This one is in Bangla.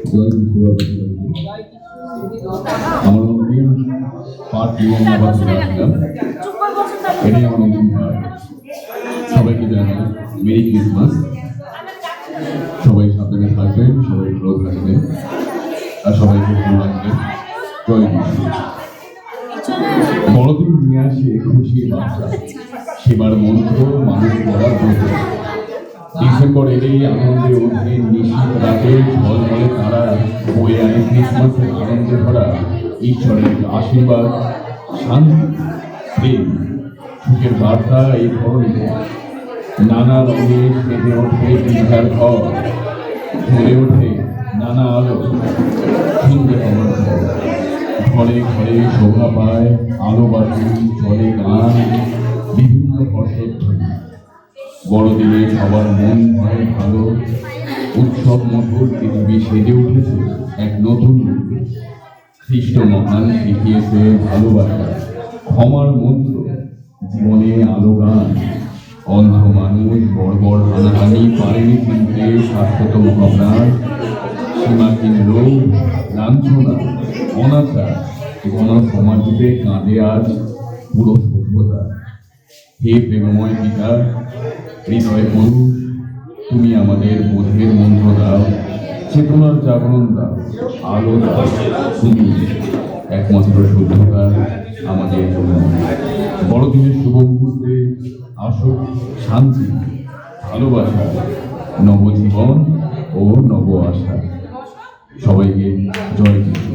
জয় যিশু। আমার অন্তিম পাঠ নিয়ে আমি আবার চলে আসলাম। এটাই আমার অন্তিম পাঠ। সবাইকে জানাই মেরি ক্রিসমাস। সবাই সাবধানে থাকবেন, সবাই ভালো থাকবেন, আর সবাইকে ভালো রাখবেন। জয় যিশু। বড়দিন নিয়ে আসে খুশির বার্তা, সেবার মন্ত্র মানুষ বলার ব্রত। ডিসেম্বর এলেই আনন্দে ওঠে নিশীথ রাতে ঝলমলে তারা, বয়ে আনে ক্রিসমাসের আনন্দে ভরা ঈশ্বরের আশীর্বাদ, শান্তি, প্রেম, সুখের বার্তা এই ধরনের। নানা রঙে সেজে ওঠে গির্জার ঘর, জ্বলে ওঠে নানা আলো, হিন্দে হওয়ার ঘর। ঘরে ঘরে শোভা পায় আলো বাতি, চলে গান, বিভিন্ন হর্ষধ্বনি। বড়দিনে সবার মন হয় ভালো, উৎসব মুখর পৃথিবী সেজে উঠেছে এক নতুন রূপে। খ্রিস্ট মহান শিখিয়েছে ভালোবাসা, ক্ষমার মন্ত্র, জীবনে আলো গান। অন্ধ মানুষ বর্বর হানাহানি পারেনি চিনতে শাশ্বত মহাপ্রাণ। সীমাহীন লোভ, লাঞ্ছনা, অনাচার গণ সমাজে কাঁদে আজ পুরো সভ্যতা। হে প্রেমময় পিতা, হৃদয় পুরুষ, তুমি আমাদের বোধের মন্ত্র দাও, চেতনার জাগরণ দাও, আলো দাও। তুমি একমাত্র শুদ্ধতা আমাদের জন্য। বড়দিনের শুভ মুহূর্তে আসুক শান্তি, ভালোবাসা, নবজীবন ও নব আশা। সবাইকে জয় যিশু।